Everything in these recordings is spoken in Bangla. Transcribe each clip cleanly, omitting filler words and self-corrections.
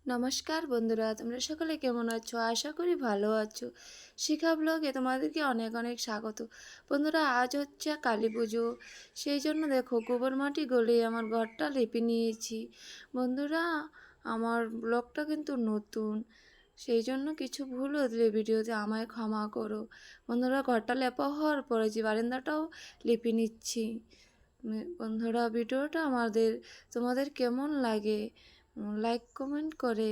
নমস্কার বন্ধুরা, তোমরা সকলে কেমন আছো? আশা করি ভালো আছো। শিখা ব্লগে তোমাদেরকে অনেক অনেক স্বাগত। বন্ধুরা, আজ হচ্ছে কালী পুজো। সেই জন্য দেখো গোবর মাটি গলিয়ে আমার ঘরটা লেপে নিয়েছি। বন্ধুরা, আমার ব্লগটা কিন্তু নতুন, সেই জন্য কিছু ভুল হলে ভিডিওতে আমায় ক্ষমা করো। বন্ধুরা, ঘরটা লেপা হওয়ার পরে যে বারান্দাটাও লেপে নিচ্ছি। বন্ধুরা, ভিডিওটা তোমাদের কেমন লাগে লাইক কমেন্ট করে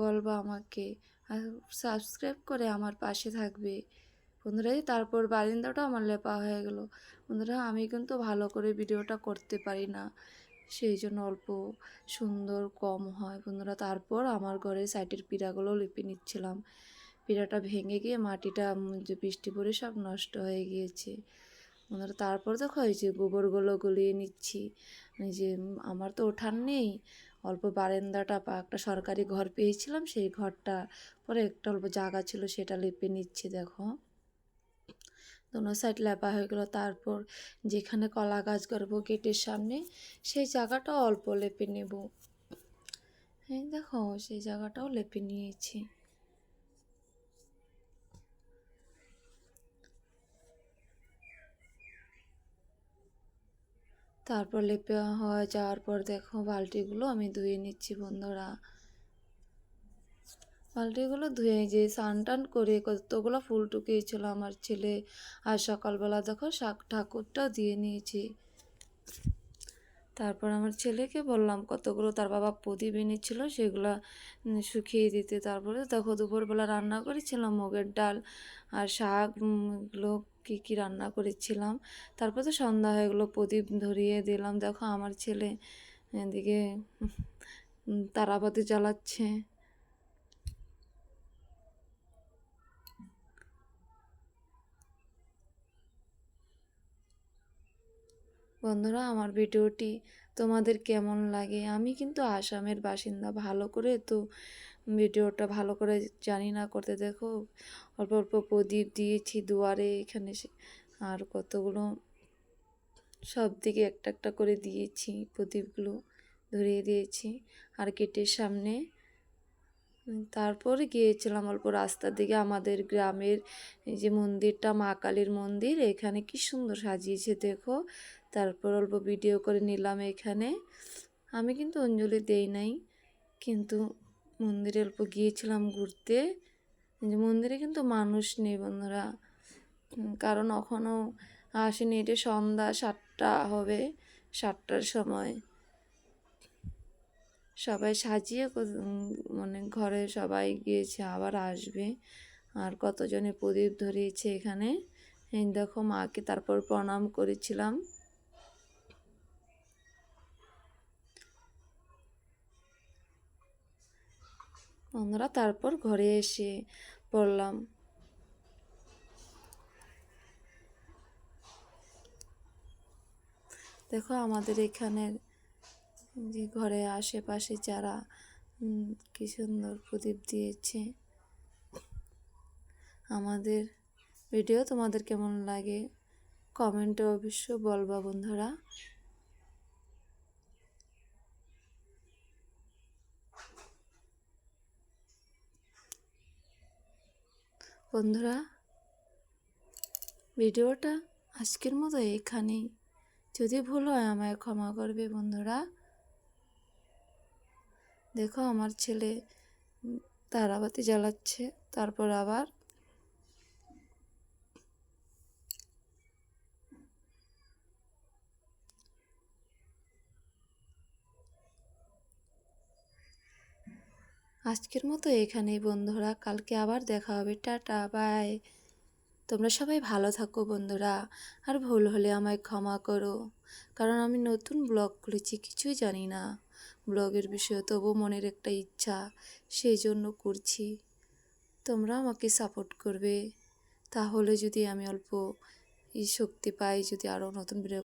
বলবা আমাকে, আর সাবস্ক্রাইব করে আমার পাশে থাকবে। বন্ধুরা, তারপর বারান্দাটা আমার লেপা হয়ে গেল। বন্ধুরা, আমি কিন্তু ভালো করে ভিডিওটা করতে পারি না, সেই জন্য অল্প সুন্দর কম হয়। বন্ধুরা, তারপর আমার ঘরের সাইডের পিঁড়াগুলো লিপে নিচ্ছিলাম। পিঁড়াটা ভেঙে গিয়ে মাটিটা যে বৃষ্টি পড়ে সব নষ্ট হয়ে গিয়েছে। বন্ধুরা, তারপর দেখো এই যে গোবরগুলো গলিয়ে নিচ্ছি। এই যে আমার তো ওঠান নেই, অল্প বারান্দাটা একটা সরকারি ঘর পেয়েছিলাম, সেই ঘরটা পরে একটা অল্প জায়গা ছিল, সেটা লেপে নিচ্ছি। দেখো দোনো সাইড লেপা হয়ে গেলো। তারপর যেখানে কলা গাছ করবো গেটের সামনে, সেই জায়গাটা অল্প লেপে নেব। হ্যাঁ দেখো, সেই জায়গাটাও লেপে নিয়েছি। তারপর লেপে হয়ে যাওয়ার পর দেখো বালতিগুলো আমি ধুয়ে নিচ্ছি। বন্ধুরা, বালতিগুলো ধুয়ে যে স্নান টান করে কতগুলো ফুল টুকিয়েছিল আমার ছেলে, আর সকালবেলা দেখো শাক ঠাকুরটাও দিয়ে নিয়েছি। তারপর আমার ছেলেকে বললাম কতগুলো তার বাবা প্রদীপ এনেছিল সেগুলো শুকিয়ে দিতে। তারপরে দেখো দুপুরবেলা রান্না করেছিলাম মুগের ডাল আর শাক, এগুলো কী কী রান্না করেছিলাম। তারপর তো সন্ধ্যা হয়ে গেলো, প্রদীপ ধরিয়ে দিলাম। দেখো আমার ছেলে এদিকে তারাবাতি জ্বালাচ্ছে। বন্ধুরা, আমার ভিডিওটি তোমাদের কেমন লাগে? আমি কিন্তু আসামের বাসিন্দা, ভালো করে তো ভিডিওটা ভালো করে জানি না করতে। দেখো অল্প অল্প প্রদীপ দিয়েছি দুয়ারে, এখানে আর কতগুলো সব দিকে একটা একটা করে দিয়েছি, প্রদীপগুলো ধরিয়ে দিয়েছি। আর গেটের সামনে তারপরে গিয়েছিলাম অল্প রাস্তার দিকে, আমাদের গ্রামের এই যে মন্দিরটা মা কালীর মন্দির, এখানে কি সুন্দর সাজিয়েছে দেখো। তারপর অল্প ভিডিও করে নিলাম এখানে। আমি কিন্তু অঞ্জলি দেই নাই, কিন্তু মন্দিরে অল্প গিয়েছিলাম ঘুরতে। যে মন্দিরে কিন্তু মানুষ নেই বন্ধুরা, কারণ এখনও আসেনি। এটা সন্ধ্যা 7টা হবে, 7টার সময় সবাই সাজিয়ে মানে ঘরে সবাই গিয়েছে, আবার আসবে। আর কতজনে প্রদীপ ধরিয়েছে এখানে। এই দেখো মাকে তারপর প্রণাম করেছিলাম। বন্ধুরা, তারপর ঘরে এসে পড়লাম। দেখো আমাদের এখানে যে ঘরে আশেপাশে যারা কি সুন্দর প্রদীপ দিয়েছে। আমাদের ভিডিও তোমাদের কেমন লাগে কমেন্টে অবশ্য বলবা বন্ধুরা। বন্ধুরা, ভিডিওটা আজকের মতো এখানেই। যদি ভুল হয় আমায় ক্ষমা করবে বন্ধুরা। দেখো আমার ছেলে তারাবাতি জ্বালাচ্ছে। তারপর আবার আজকের মতো এখানেই বন্ধুরা, কালকে আবার দেখা হবে। Tata, bye. তোমরা সবাই ভালো থাকো বন্ধুরা, আর ভুল হলে আমায় ক্ষমা করো, কারণ আমি নতুন ব্লগ খুলেছি, কিছুই জানি না ব্লগের বিষয়ে, তবু মনের একটা ইচ্ছা, সেই জন্য করছি। তোমরা আমাকে সাপোর্ট করবে, তাহলে যদি আমি অল্প শক্তি পাই, যদি আরও নতুন ভিডিও